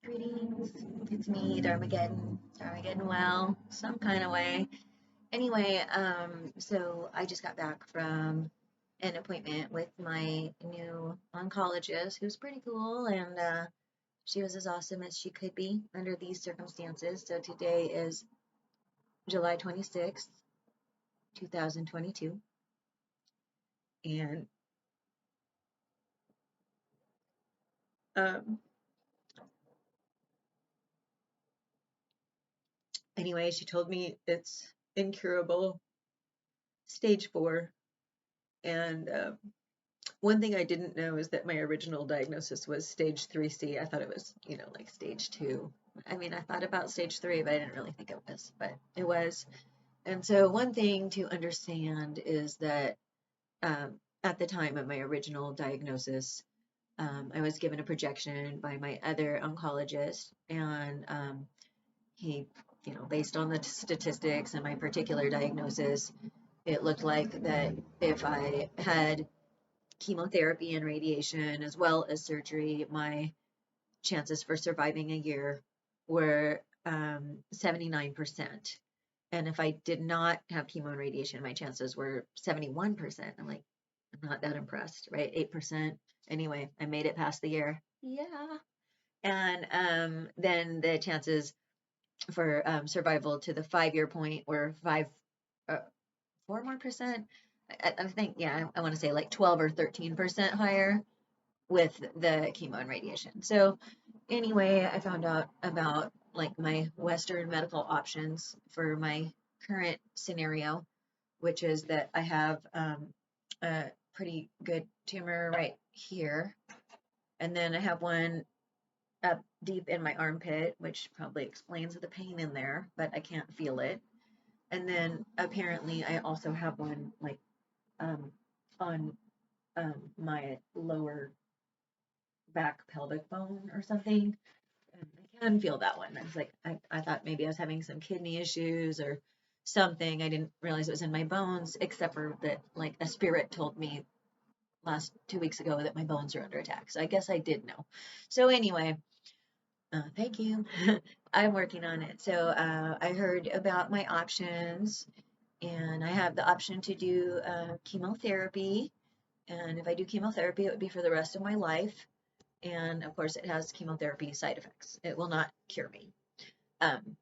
Greetings, it's me, Darmageddon. Darmageddon well, some kind of way. Anyway, so I just got back from an appointment with my new oncologist, who's pretty cool, and she was as awesome as she could be under these circumstances. So today is July 26th, 2022, and um, anyway, she told me it's incurable, stage 4, and one thing I didn't know is that my original diagnosis was stage 3C. I thought it was, like stage 2. I mean, I thought about stage 3, but I didn't really think it was, but it was. And so, one thing to understand is that at the time of my original diagnosis, I was given a projection by my other oncologist, and he, based on the statistics and my particular diagnosis, it looked like that if I had chemotherapy and radiation as well as surgery, my chances for surviving a year were 79%. And if I did not have chemo and radiation, my chances were 71%. I'm like, I'm not that impressed, right? 8%. Anyway, I made it past the year. Yeah. And then the chances for survival to the 5 year point were 4 more percent. I think, yeah, I want to say like 12 or 13% higher with the chemo and radiation. So anyway, I found out about like my Western medical options for my current scenario, which is that I have a pretty good tumor right here, and then I have one up deep in my armpit, which probably explains the pain in there, but I can't feel it. And then apparently I also have one like um, on my lower back pelvic bone or something. And I can feel that one. I was like, I thought maybe I was having some kidney issues or something. I didn't realize it was in my bones, except for that, like, a spirit told me last 2 weeks ago that my bones are under attack. So I guess I did know. So anyway, thank you. I'm working on it. So I heard about my options, and I have the option to do chemotherapy. And if I do chemotherapy, it would be for the rest of my life. And of course, it has chemotherapy side effects. It will not cure me. Um,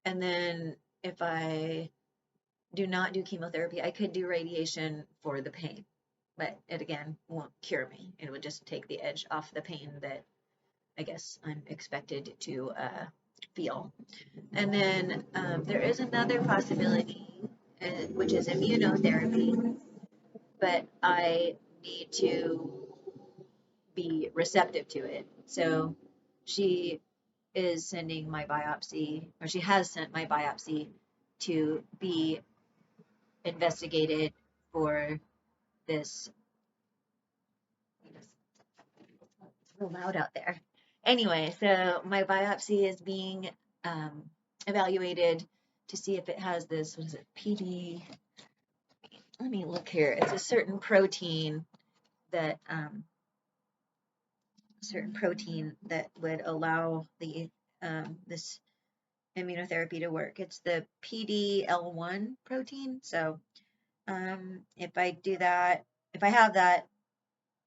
and then if I do not do chemotherapy, I could do radiation for the pain, but it again won't cure me. It would just take the edge off the pain that I guess I'm expected to feel. And then there is another possibility, which is immunotherapy, but I need to be receptive to it. So she is sending my biopsy, or she has sent my biopsy to be investigated for this. It's real loud out there. Anyway, so my biopsy is being um, evaluated to see if it has this, what is it, PD? Let me look here. It's a that certain protein that would allow the this immunotherapy to work. It's the PDL1 protein. So if I do that, if I have that,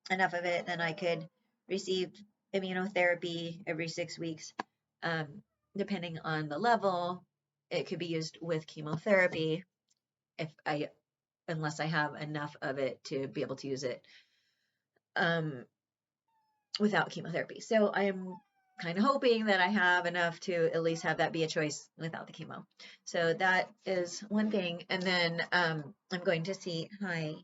enough of it, then I could receive immunotherapy every 6 weeks. Um, Depending on the level, it could be used with chemotherapy if I, unless I have enough of it to be able to use it um, without chemotherapy. So I'm kind of hoping that I have enough to at least have that be a choice without the chemo. So that is one thing. And then I'm going to see, hi,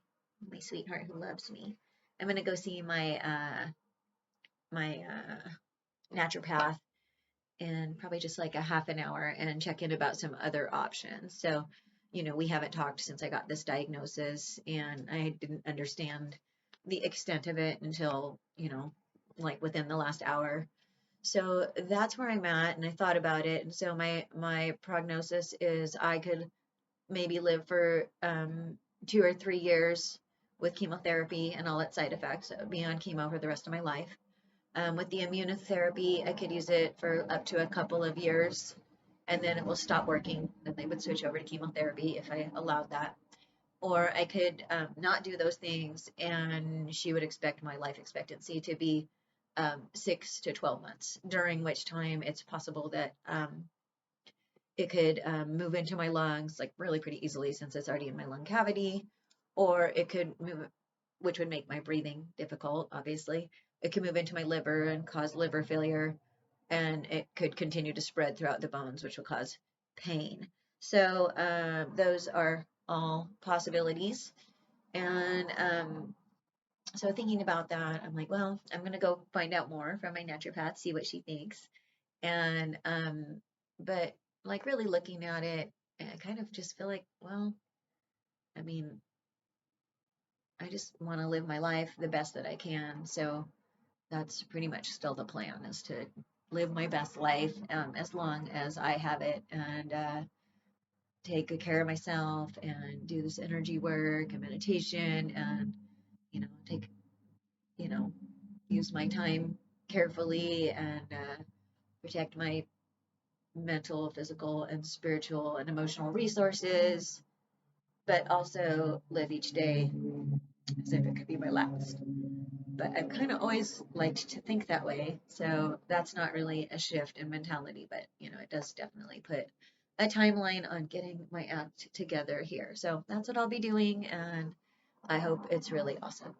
my sweetheart who loves me. I'm going to go see my naturopath in probably just like a half an hour and check in about some other options. So, we haven't talked since I got this diagnosis, and I didn't understand the extent of it until, like within the last hour. So that's where I'm at, and I thought about it. And so my prognosis is I could maybe live for 2 or 3 years with chemotherapy and all its side effects, be on chemo for the rest of my life. With the immunotherapy, I could use it for up to a couple of years, and then it will stop working. Then they would switch over to chemotherapy if I allowed that. Or I could not do those things, and she would expect my life expectancy to be 6 to 12 months, during which time it's possible that it could move into my lungs like really pretty easily since it's already in my lung cavity, or it could move, which would make my breathing difficult, obviously. It could move into my liver and cause liver failure, and it could continue to spread throughout the bones, which will cause pain. So those are all possibilities. And so thinking about that, I'm like, well, I'm going to go find out more from my naturopath, see what she thinks. And, but like really looking at it, I kind of just feel like, well, I mean, I just want to live my life the best that I can. So that's pretty much still the plan, is to live my best life as long as I have it, and take good care of myself and do this energy work and meditation, and, take, you know, use my time carefully, and protect my mental, physical, and spiritual and emotional resources, but also live each day as if it could be my last. But I've kind of always liked to think that way. So that's not really a shift in mentality, but it does definitely put a timeline on getting my act together here. So that's what I'll be doing, and I hope it's really awesome.